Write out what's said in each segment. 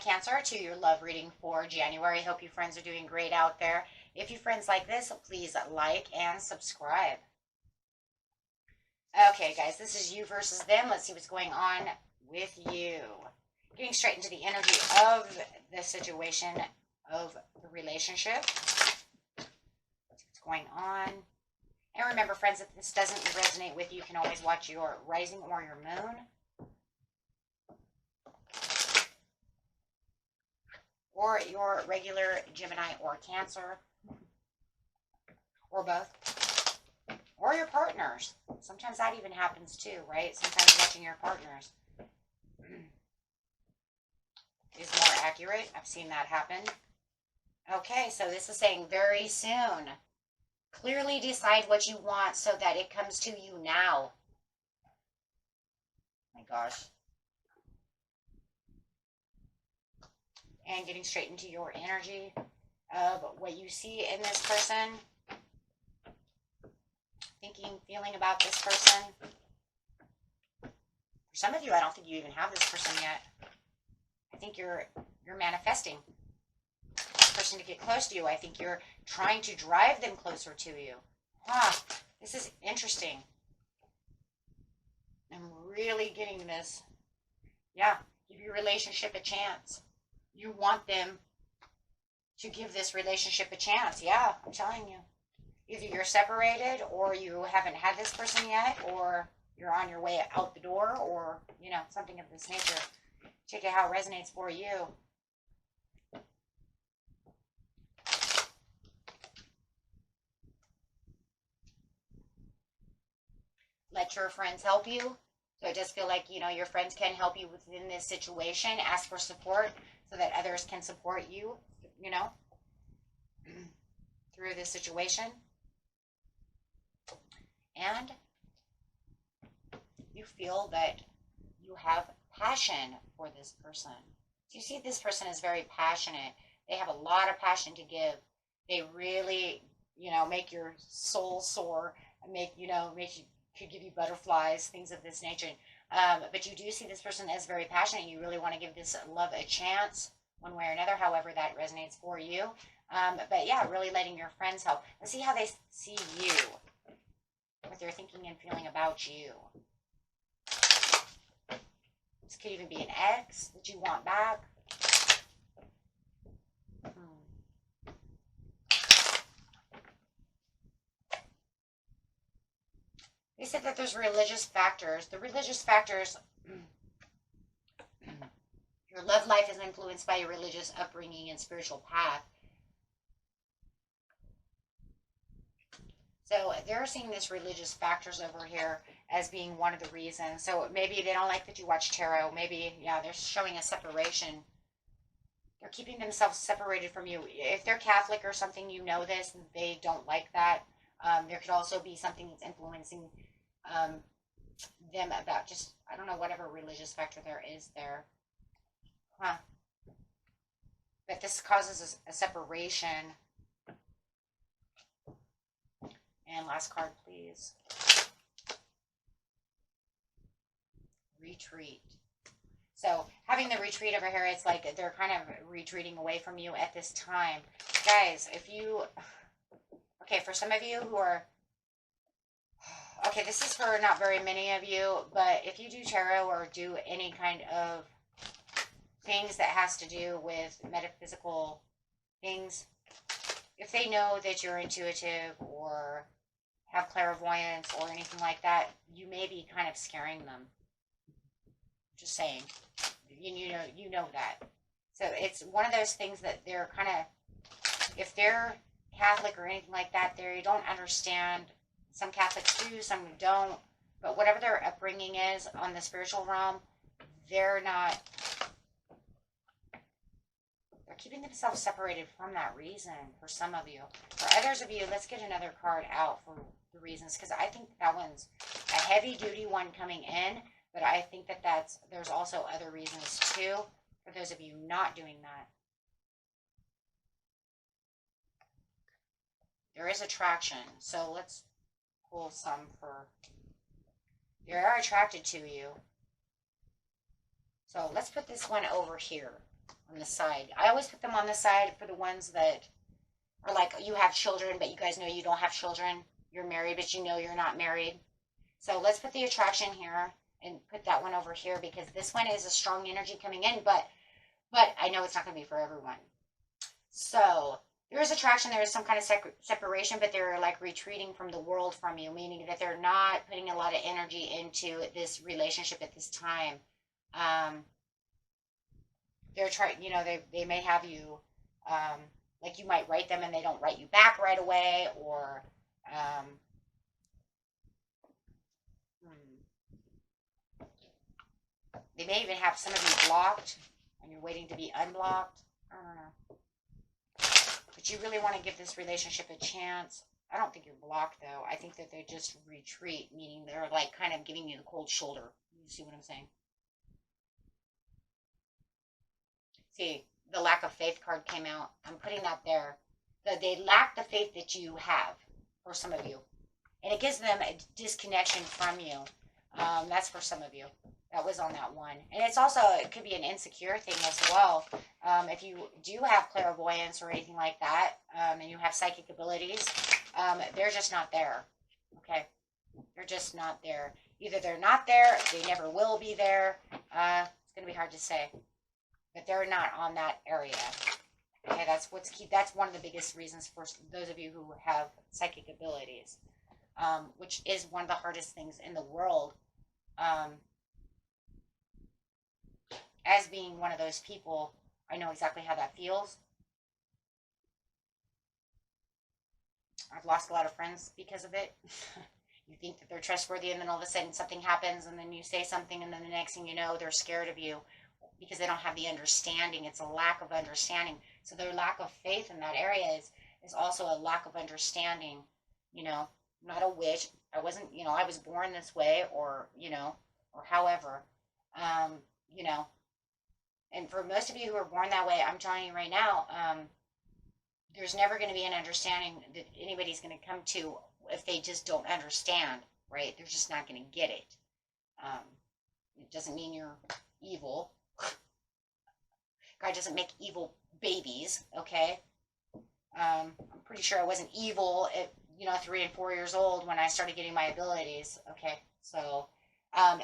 Cancer, to your love reading for January. Hope you friends are doing great out there. If you friends like this, please like and subscribe. Okay, guys, this is you versus them. Let's see what's going on with you. Getting straight into the energy of the situation of the relationship. Let's see what's going on. And remember, friends, if this doesn't resonate with you, you can always watch your rising or your moon. Or your regular Gemini or Cancer. Or both. Or your partners. Sometimes that even happens too, right? Sometimes watching your partners is more accurate. I've seen that happen. Okay, so this is saying very soon. Clearly decide what you want so that it comes to you now. My gosh. And getting straight into your energy of what you see in this person. Thinking, feeling about this person. For some of you, I don't think you even have this person yet. I think you're manifesting this person to get close to you. I think you're trying to drive them closer to you. This is interesting. I'm really getting this. Yeah, give your relationship a chance. You want them to give this relationship a chance. Yeah, I'm telling you. Either you're separated, or you haven't had this person yet, or you're on your way out the door, or, you know, something of this nature. Check out how it resonates for you. Let your friends help you. So it does feel like, you know, your friends can help you within this situation. Ask for support so that others can support you, you know, through this situation. And you feel that you have passion for this person. So you see this person is very passionate. They have a lot of passion to give. They really, you know, make your soul soar, make you, could give you butterflies, things of this nature. But you do see this person as very passionate. You really want to give this love a chance one way or another, however that resonates for you. But yeah, really letting your friends help. Let's see how they see you, what they're thinking and feeling about you. This could even be an ex that you want back. They said that there's religious factors. The religious factors, your love life is influenced by your religious upbringing and spiritual path. So they're seeing this religious factors over here as being one of the reasons. So maybe they don't like that you watch tarot. Maybe, yeah, they're showing a separation. They're keeping themselves separated from you. If they're Catholic or something, you know this, and they don't like that. There could also be something that's influencing them about just, I don't know, whatever religious factor there is there. But this causes a separation. And last card, please. Retreat. So having the retreat over here, it's like they're kind of retreating away from you at this time. Guys, if you... Okay, for some of you who are... Okay, this is for not very many of you, but if you do tarot or do any kind of things that has to do with metaphysical things, if they know that you're intuitive or have clairvoyance or anything like that, you may be kind of scaring them. Just saying. You know that. So it's one of those things that they're kind of, if they're Catholic or anything like that, they don't understand. Some Catholics do, some don't. But whatever their upbringing is on the spiritual realm, they're keeping themselves separated from that reason for some of you. For others of you, let's get another card out for the reasons, because I think that one's a heavy-duty one coming in, but I think that there's also other reasons too, for those of you not doing that. There is attraction, so let's pull some for... They are attracted to you. So let's put this one over here. on the side. I always put them on the side for the ones that are like, you have children, but you guys know you don't have children. You're married, but you know you're not married. So let's put the attraction here and put that one over here, because this one is a strong energy coming in, but I know it's not going to be for everyone. So there is attraction, there is some kind of separation, but they're like retreating from the world from you, meaning that they're not putting a lot of energy into this relationship at this time. They're trying, you know, they may have you, like you might write them and they don't write you back right away, or, they may even have some of you blocked and you're waiting to be unblocked. I don't know. But you really want to give this relationship a chance. I don't think you're blocked, though. I think that they just retreat, meaning they're like kind of giving you the cold shoulder. You see what I'm saying? See, the lack of faith card came out. I'm putting that there. They lack the faith that you have, for some of you. And it gives them a disconnection from you. That's for some of you. That was on that one. And it's also, it could be an insecure thing as well. If you do have clairvoyance or anything like that, and you have psychic abilities, they're just not there. Okay? They're just not there. Either they're not there, they never will be there. It's going to be hard to say. But they're not on that area. Okay, that's what's key. That's one of the biggest reasons for those of you who have psychic abilities, which is one of the hardest things in the world. As being one of those people, I know exactly how that feels. I've lost a lot of friends because of it. You think that they're trustworthy, and then all of a sudden something happens, and then you say something, and then the next thing you know, they're scared of you because they don't have the understanding. It's a lack of understanding. So their lack of faith in that area is also a lack of understanding. You know, I'm not a witch. I wasn't, you know, I was born this way, or, you know, or however, you know. And for most of you who are born that way, I'm telling you right now, there's never going to be an understanding that anybody's going to come to if they just don't understand, right? They're just not going to get it. It doesn't mean you're evil. God doesn't make evil babies, okay? I'm pretty sure I wasn't evil at, 3 and 4 years old when I started getting my abilities, okay? So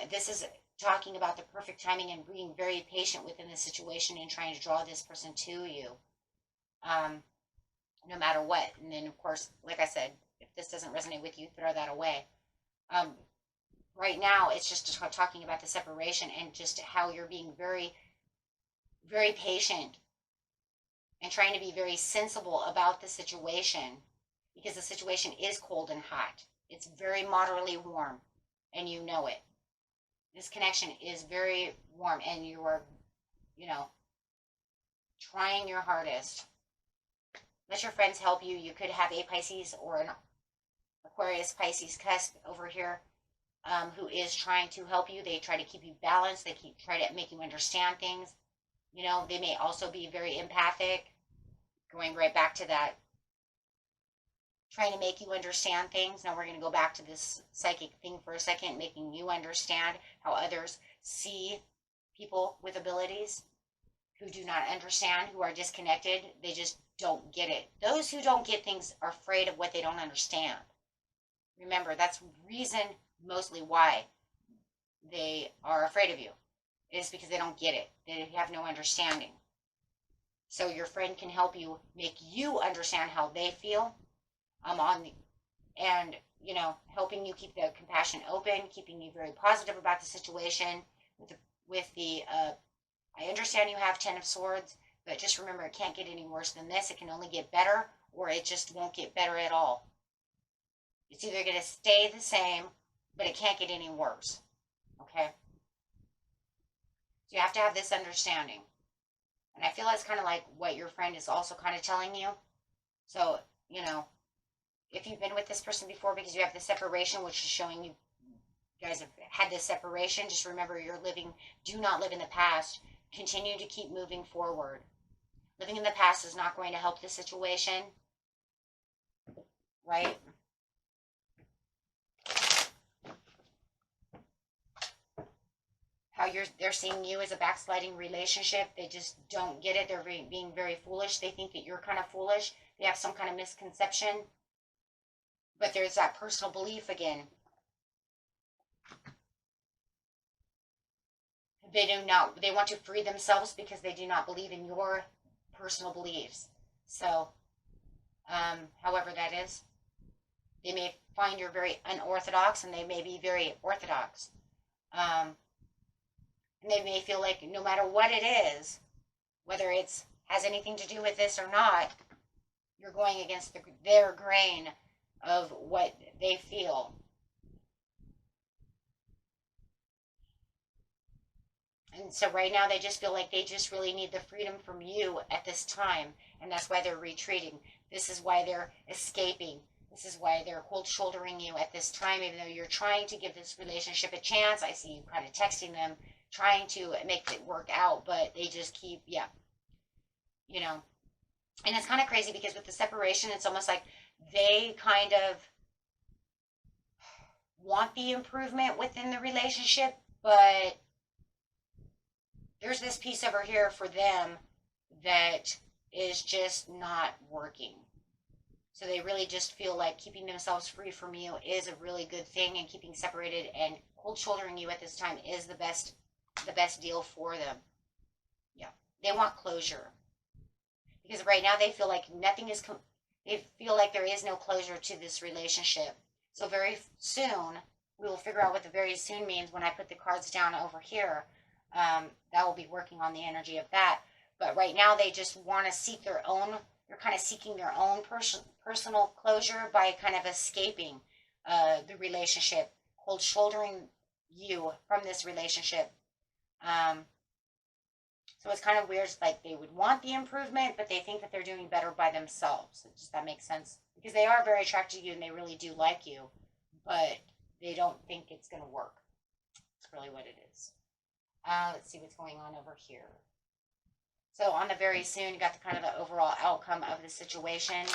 this is talking about the perfect timing and being very patient within the situation and trying to draw this person to you, no matter what. And then, of course, like I said, if this doesn't resonate with you, throw that away. Right now, it's just talking about the separation and just how you're being very, very patient and trying to be very sensible about the situation, because the situation is cold and hot. It's very moderately warm, and you know it. This connection is very warm, and you are, trying your hardest. Let your friends help you. You could have a Pisces or an Aquarius Pisces cusp over here, who is trying to help you. They try to keep you balanced. They try to make you understand things. They may also be very empathic. Going right back to that, trying to make you understand things. Now we're going to go back to this psychic thing for a second, making you understand how others see people with abilities who do not understand, who are disconnected. They just don't get it. Those who don't get things are afraid of what they don't understand. Remember, that's reason mostly why they are afraid of you. It is because they don't get it. They have no understanding. So your friend can help you, make you understand how they feel, helping you keep the compassion open, keeping you very positive about the situation. I understand you have 10 of Swords, but just remember, it can't get any worse than this. It can only get better, or it just won't get better at all. It's either going to stay the same, but it can't get any worse. Okay? So you have to have this understanding. And I feel it's kind of like what your friend is also kind of telling you. So, if you've been with this person before because you have the separation, which is showing you guys have had this separation, just remember do not live in the past. Continue to keep moving forward. Living in the past is not going to help the situation. Right? how they're seeing you as a backsliding relationship. They just don't get it. They're being very foolish. They think that you're kind of foolish. They have some kind of misconception. But there's that personal belief again. They want to free themselves because they do not believe in your personal beliefs. So, however that is, they may find you're very unorthodox, and they may be very orthodox. And they may feel like no matter what it is, whether it's has anything to do with this or not, you're going against their grain of what they feel. And so right now they just feel like they just really need the freedom from you at this time. And that's why they're retreating. This is why they're escaping. This is why they're cold shouldering you at this time, even though you're trying to give this relationship a chance. I see you kind of texting them, trying to make it work out, but they just keep, you know. And it's kind of crazy because with the separation, it's almost like they kind of want the improvement within the relationship, but there's this piece over here for them that is just not working. So they really just feel like keeping themselves free from you is a really good thing, and keeping separated and cold shouldering you at this time is the best deal for them. Yeah. They want closure. Because right now they feel like they feel like there is no closure to this relationship. So very soon, we will figure out what the very soon means when I put the cards down over here. That will be working on the energy of that. But right now they just want to seek their own, they're kind of seeking their own personal closure by kind of escaping the relationship, cold shouldering you from this relationship. So it's kind of weird. It's like they would want the improvement, but they think that they're doing better by themselves. Does that make sense? Because they are very attracted to you and they really do like you, but they don't think it's going to work. That's really what it is. Let's see what's going on over here. So on the very soon, you got the kind of the overall outcome of the situation.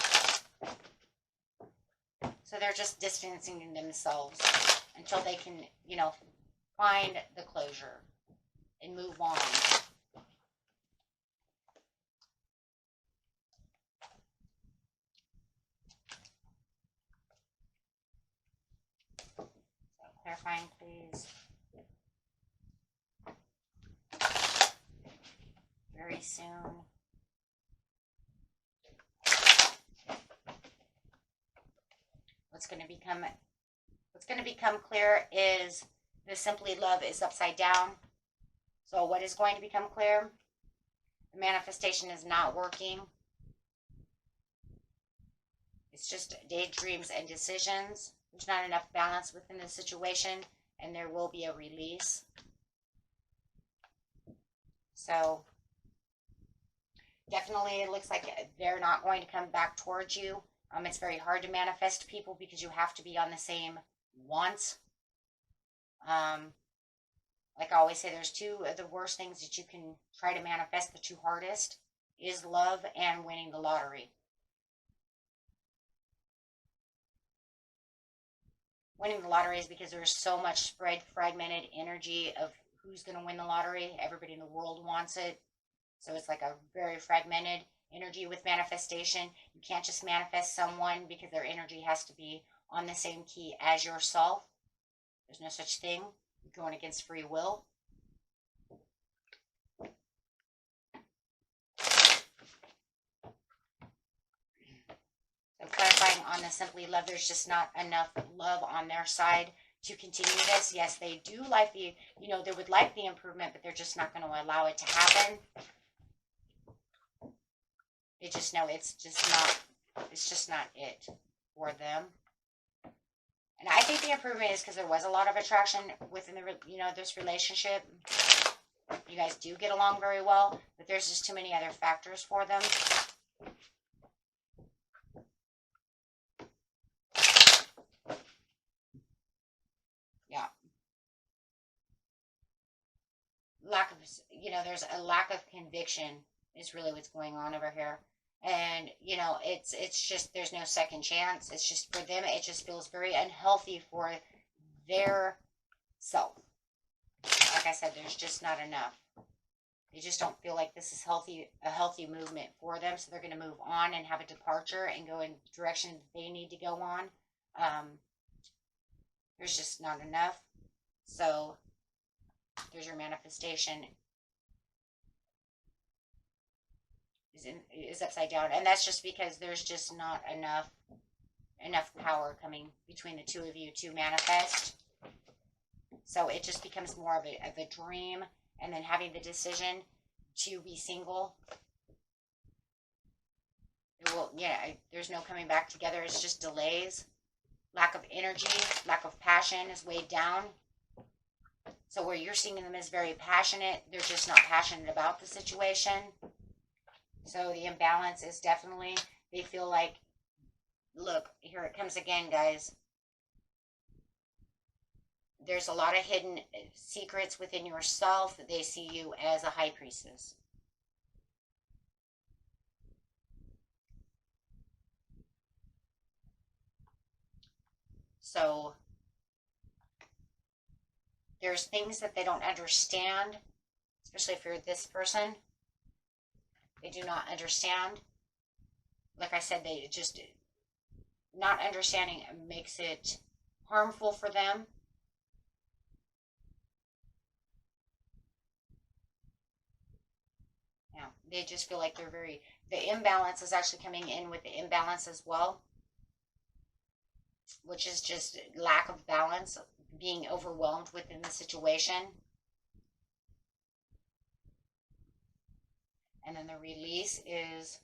So they're just distancing themselves until they can, find the closure and move on. So clarifying, please. Very soon. What's going to become clear is the simply love is upside down. So what is going to become clear? The manifestation is not working. It's just daydreams and decisions. There's not enough balance within the situation, and there will be a release. So definitely, it looks like they're not going to come back towards you. It's very hard to manifest people because you have to be on the same wants. Like I always say, there's two of the worst things that you can try to manifest. The two hardest is love and winning the lottery. Winning the lottery is because there's so much spread, fragmented energy of who's going to win the lottery. Everybody in the world wants it. So it's like a very fragmented energy with manifestation. You can't just manifest someone because their energy has to be on the same key as yourself. There's no such thing. You're going against free will. So clarifying on the simply love, there's just not enough love on their side to continue this. Yes, they do like they would like the improvement, but they're just not going to allow it to happen. They just know it's just not it for them. And I think the improvement is because there was a lot of attraction within this relationship. You guys do get along very well, but there's just too many other factors for them. Yeah. There's a lack of conviction is really what's going on over here. And, it's just, there's no second chance. It's just, for them, it just feels very unhealthy for their self. like I said, there's just not enough. They just don't feel like this is a healthy movement for them. So they're going to move on and have a departure and go in the direction that they need to go on. There's just not enough. So there's your manifestation is upside down. And that's just because there's just not enough power coming between the two of you to manifest. So it just becomes more of a dream, and then having the decision to be single. There's no coming back together. It's just delays. Lack of energy, lack of passion is weighed down. So where you're seeing them as very passionate, they're just not passionate about the situation. So the imbalance is definitely, they feel like, look, here it comes again, guys. There's a lot of hidden secrets within yourself. They see you as a high priestess. So there's things that they don't understand, especially if you're this person. They do not understand. Like I said, they just, not understanding makes it harmful for them. Yeah, they just feel like the imbalance is actually coming in with the imbalance as well, which is just lack of balance, being overwhelmed within the situation. And then the release is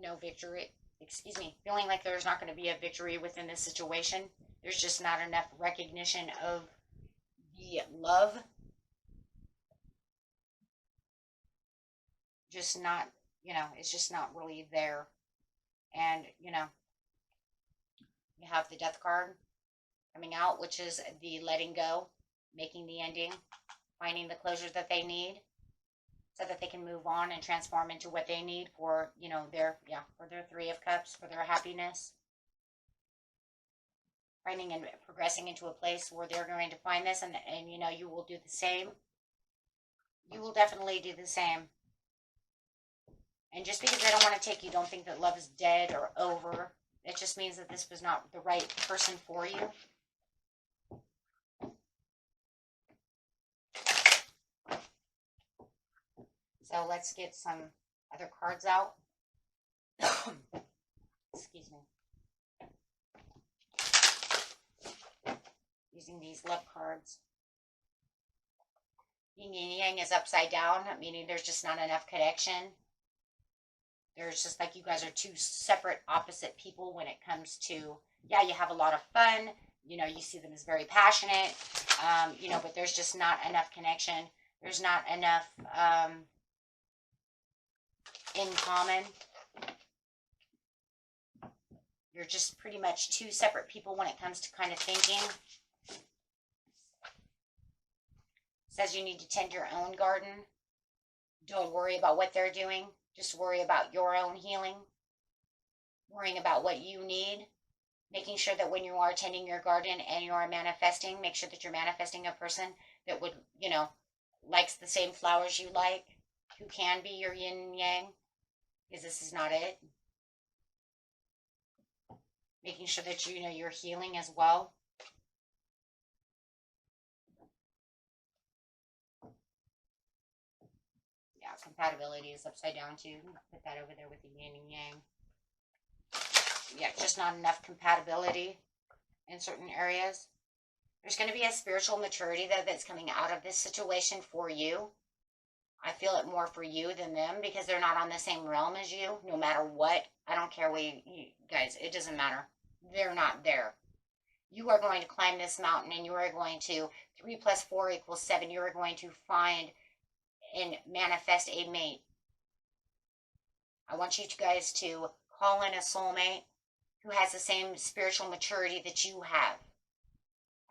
no victory. Excuse me, feeling like there's not going to be a victory within this situation. There's just not enough recognition of the love. Just not, it's just not really there. And, you have the death card coming out, which is the letting go, making the ending, finding the closure that they need so that they can move on and transform into what they need for, for their Three of Cups, for their happiness. Finding and progressing into a place where they're going to find this, and you will do the same. You will definitely do the same. And just because they don't want to take you, don't think that love is dead or over. It just means that this was not the right person for you. So let's get some other cards out. Excuse me. Using these love cards. Yin and Yang is upside down, meaning there's just not enough connection. There's just like you guys are two separate, opposite people when it comes to, you have a lot of fun. You see them as very passionate, but there's just not enough connection. There's not enough in common. You're just pretty much two separate people when it comes to kind of thinking. It says you need to tend your own garden. Don't worry about what they're doing. Just worry about your own healing, worrying about what you need, making sure that when you are tending your garden and you are manifesting, make sure that you're manifesting a person that would, likes the same flowers you like, who can be your yin and yang, because this is not it. Making sure that you're healing as well. Compatibility is upside down too. Put that over there with the yin and yang. Yeah, just not enough compatibility in certain areas. There's going to be a spiritual maturity that's coming out of this situation for you. I feel it more for you than them because they're not on the same realm as you, no matter what. I don't care what you guys, it doesn't matter. They're not there. You are going to climb this mountain and you are going to, 3 + 4 = 7. You are going to find and manifest a mate. I want you guys to call in a soulmate who has the same spiritual maturity that you have.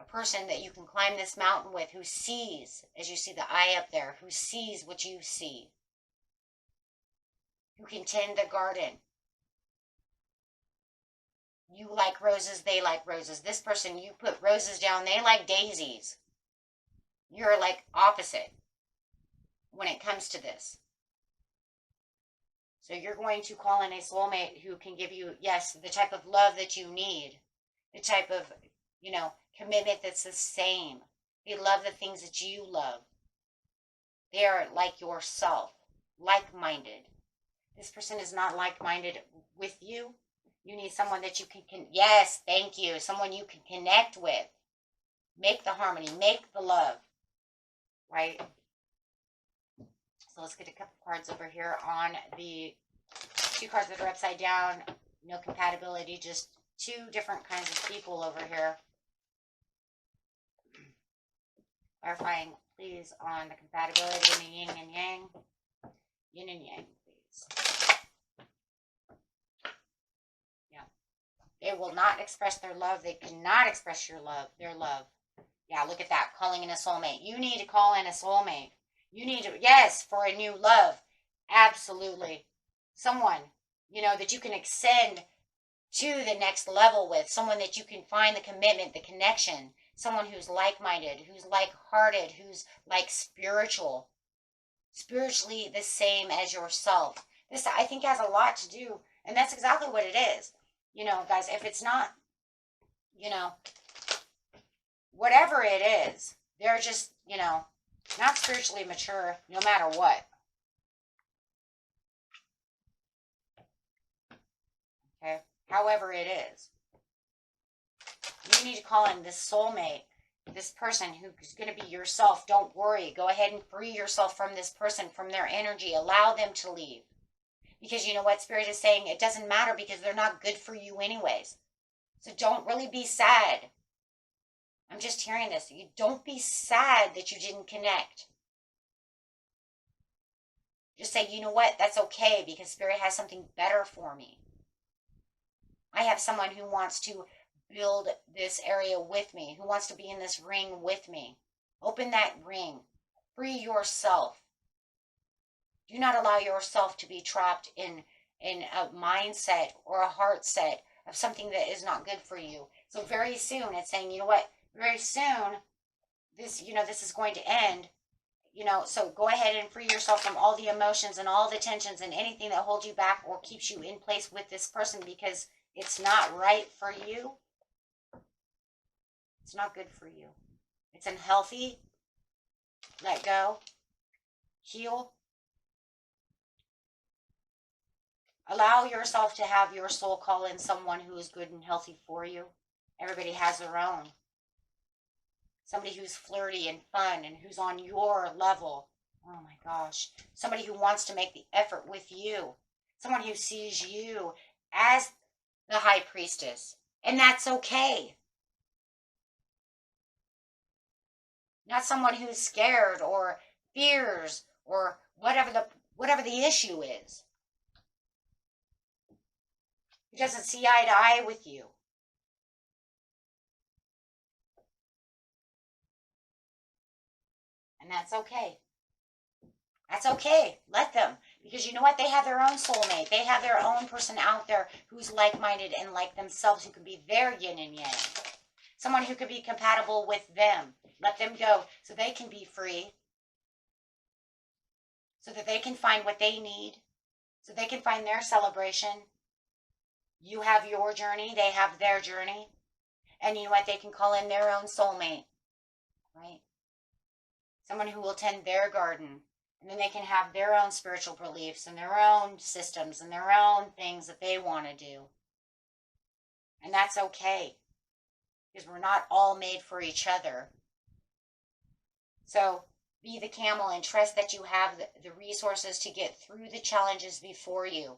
A person that you can climb this mountain with, who sees, as you see the eye up there, who sees what you see. Who can tend the garden. You like roses, they like roses. This person, you put roses down, they like daisies. You're like opposite when it comes to this. So you're going to call in a soulmate who can give you, yes, the type of love that you need, the type of, commitment that's the same. They love the things that you love. They are like yourself, like-minded. This person is not like-minded with you. You need someone that you can, yes, thank you, someone you can connect with. Make the harmony, make the love, right? So let's get a couple cards over here on the 2 cards that are upside down. No compatibility, just 2 different kinds of people over here. Clarifying, please, on the compatibility in the yin and yang. Yin and yang, please. Yeah. They will not express their love. They cannot express their love. Yeah, look at that. Calling in a soulmate. You need to call in a soulmate. You need to, yes, for a new love. Absolutely. Someone, that you can extend to the next level with. Someone that you can find the commitment, the connection. Someone who's like-minded, who's like-hearted, who's like spiritual. Spiritually the same as yourself. This, I think, has a lot to do, and that's exactly what it is. Guys, if it's not, whatever it is, they're just, not spiritually mature no matter what. Okay? However it is. You need to call in this soulmate, this person who's going to be yourself. Don't worry. Go ahead and free yourself from this person, from their energy. Allow them to leave. Because you know what Spirit is saying? It doesn't matter because they're not good for you anyways. So don't really be sad. I'm just hearing this. You don't be sad that you didn't connect. Just say, you know what? That's okay because Spirit has something better for me. I have someone who wants to build this area with me, who wants to be in this ring with me. Open that ring. Free yourself. Do not allow yourself to be trapped in a mindset or a heart set of something that is not good for you. So very soon, it's saying, you know what? Very soon, this is going to end. So go ahead and free yourself from all the emotions and all the tensions and anything that holds you back or keeps you in place with this person because it's not right for you. It's not good for you. It's unhealthy. Let go. Heal. Allow yourself to have your soul call in someone who is good and healthy for you. Everybody has their own. Somebody who's flirty and fun and who's on your level. Oh my gosh. Somebody who wants to make the effort with you. Someone who sees you as the high priestess. And that's okay. Not someone who's scared or fears or whatever the issue is. Who doesn't see eye to eye with you. And that's okay. That's okay. Let them. Because you know what? They have their own soulmate. They have their own person out there who's like-minded and like themselves, who can be their yin and yang. Someone who could be compatible with them. Let them go so they can be free. So that they can find what they need. So they can find their celebration. You have your journey. They have their journey. And you know what? They can call in their own soulmate. Right? Someone who will tend their garden. And then they can have their own spiritual beliefs and their own systems and their own things that they want to do. And that's okay. Because we're not all made for each other. So be the camel and trust that you have the resources to get through the challenges before you.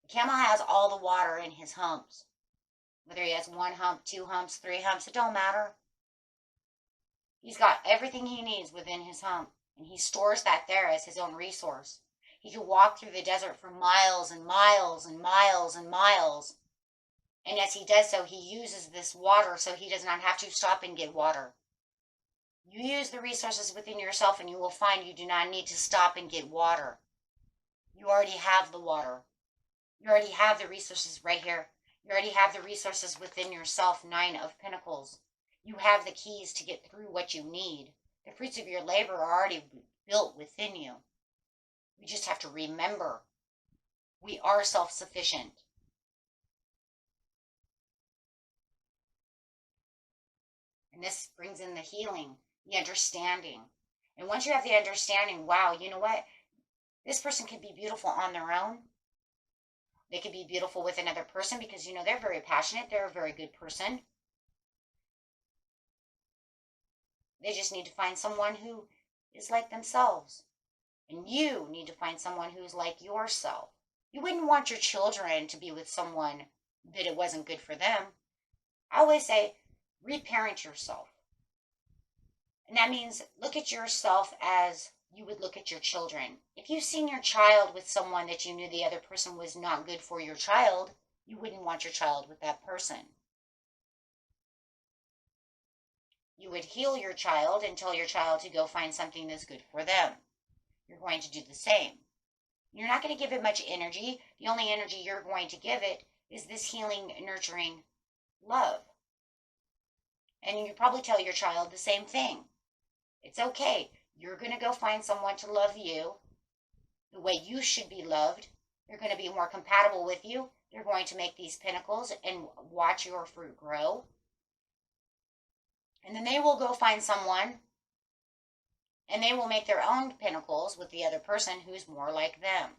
The camel has all the water in his humps. Whether he has 1 hump, 2 humps, 3 humps, it don't matter. He's got everything he needs within his hump, and he stores that there as his own resource. He can walk through the desert for miles and miles and miles and miles. And as he does so, he uses this water so he does not have to stop and get water. You use the resources within yourself and you will find you do not need to stop and get water. You already have the water. You already have the resources right here. You already have the resources within yourself. 9 of Pentacles. You have the keys to get through what you need. The fruits of your labor are already built within you. We just have to remember we are self-sufficient. And this brings in the healing, the understanding. And once you have the understanding, wow, you know what? This person can be beautiful on their own. They could be beautiful with another person because, you know, they're very passionate. They're a very good person. They just need to find someone who is like themselves. And you need to find someone who's like yourself. You wouldn't want your children to be with someone that it wasn't good for them. I always say, reparent yourself. And that means look at yourself as you would look at your children. If you've seen your child with someone that you knew the other person was not good for your child, you wouldn't want your child with that person. You would heal your child and tell your child to go find something that's good for them. You're going to do the same. You're not going to give it much energy. The only energy you're going to give it is this healing, nurturing love. And you probably tell your child the same thing. It's okay. You're going to go find someone to love you the way you should be loved. They're going to be more compatible with you. They're going to make these pinnacles and watch your fruit grow. And then they will go find someone and they will make their own pinnacles with the other person who's more like them.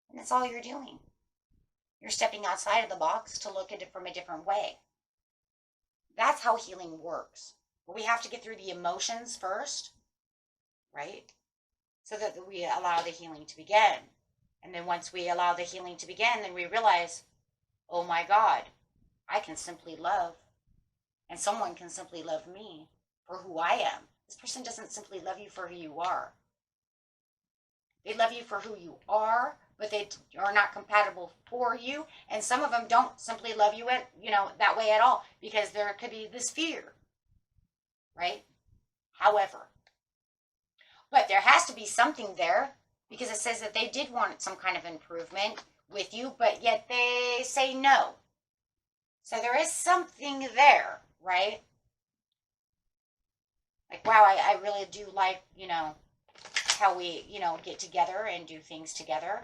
And that's all you're doing. You're stepping outside of the box to look at it from a different way. That's how healing works. But we have to get through the emotions first, right? So that we allow the healing to begin. And then once we allow the healing to begin, then we realize, oh my God, I can simply love. And someone can simply love me for who I am. This person doesn't simply love you for who you are. They love you for who you are, but they are not compatible for you. And some of them don't simply love you that way at all, because there could be this fear, right? However, but there has to be something there, because it says that they did want some kind of improvement with you, but yet they say no. So there is something there, right? Like, wow, I really do like, how we, get together and do things together,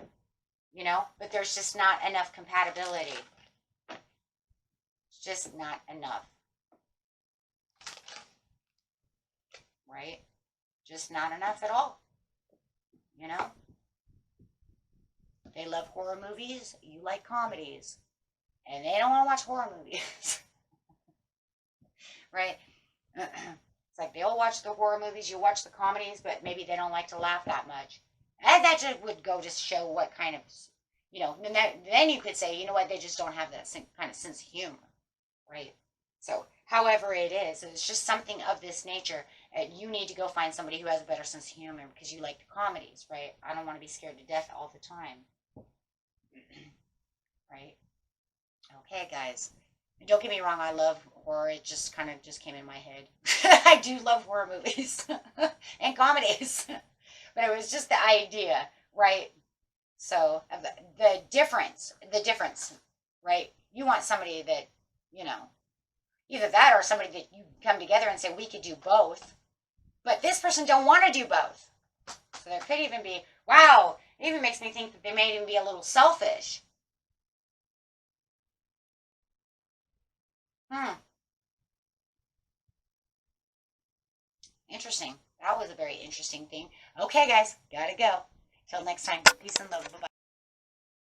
but there's just not enough compatibility. It's just not enough. Right? Just not enough at all. They love horror movies, you like comedies, and they don't want to watch horror movies. Right? It's like they'll watch the horror movies, you watch the comedies, but maybe they don't like to laugh that much. And that just would go to show what kind of, then you could say, you know what, they just don't have that same kind of sense of humor, right? So, however it is, it's just something of this nature. You need to go find somebody who has a better sense of humor because you like the comedies, right? I don't want to be scared to death all the time. Right? Okay, guys. And don't get me wrong, I love horror. It just kind of just came in my head. I do love horror movies and comedies. But it was just the idea, right? So the difference, right? You want somebody that, either that or somebody that you come together and say, we could do both. But this person don't want to do both. So there could even be, wow, it even makes me think that they may even be a little selfish. Interesting. That was a very interesting thing. Okay, guys, gotta go. Till next time, peace and love. Bye-bye.